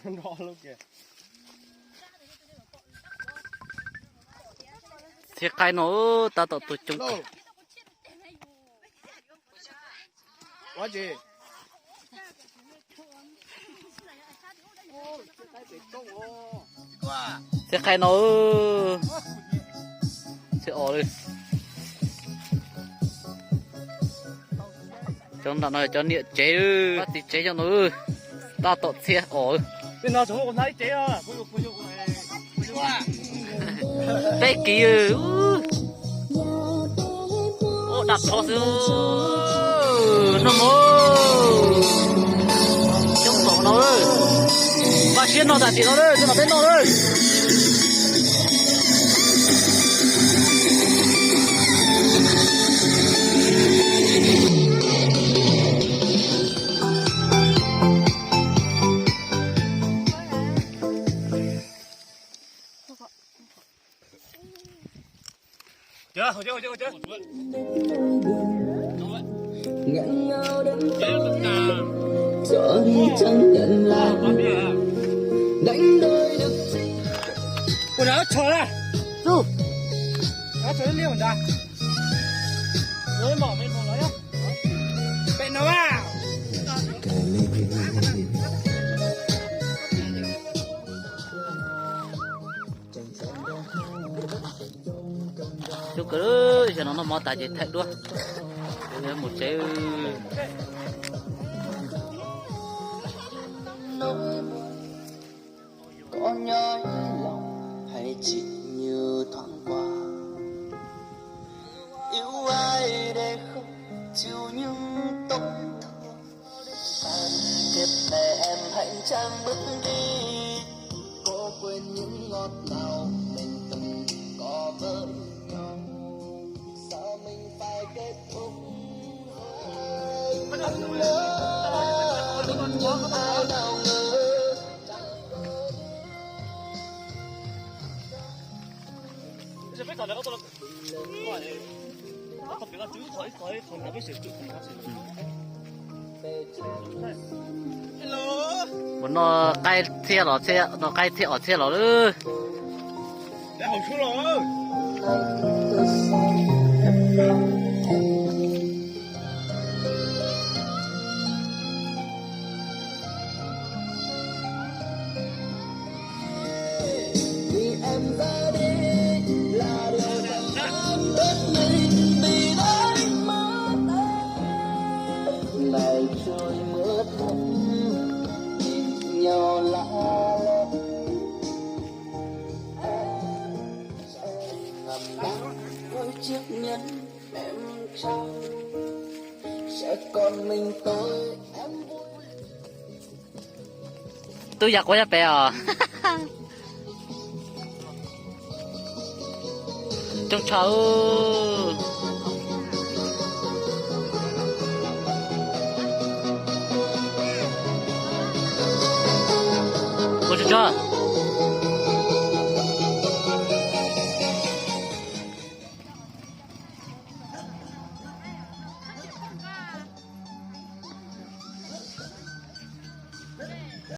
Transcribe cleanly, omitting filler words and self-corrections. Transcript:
Nó luôn kìa. Thế cái nó ta tổ tụi chúng Quá gì? thế cái nó sẽ ổ đi cho nó nói cho nhiệt chế bắt thì chế cho nó ta tổ xe ổ Bên nó chỗ con thấy chế à? cái kia ô đặt cho sư nó mô trong tổ nó ơi và khiến nó đặt thì nó ơi cho nó bên nó ơi chưa ngẹn ngào đến cho đi chẳng nhận lại đánh đôi được quần áo chờ ra du áo chờ liên mình ra rồi mở bên phòng nó nhá bên nó vào chú cứ cho nó mò tài gì thật luôn một chế có nhói lòng hay chỉ như thoáng qua yêu ai để không chịu những tổn thương kiếp này em hạnh trang bước đi cố quên những ngọt ngào mình từng có với nhau sao mình phải kết thúc anh nhớ mình những ai nào ngờ 이제 뺐다 내가 떨어 그거 아니에요 아까 내가 들고 거의 건너갈 수 있을 muốn nó cay xe nó cay xe ở xe nó ư 내가 không xuống rồi vì em ra đi là điều em biết mình vì đánh mất em ngày trôi mưa thấm nhìn nhau lạ lắm em ngầm đắng với chiếc nhẫn em trao sẽ còn mình tôi em tôi giặt quá bé à trong cháu ôi trời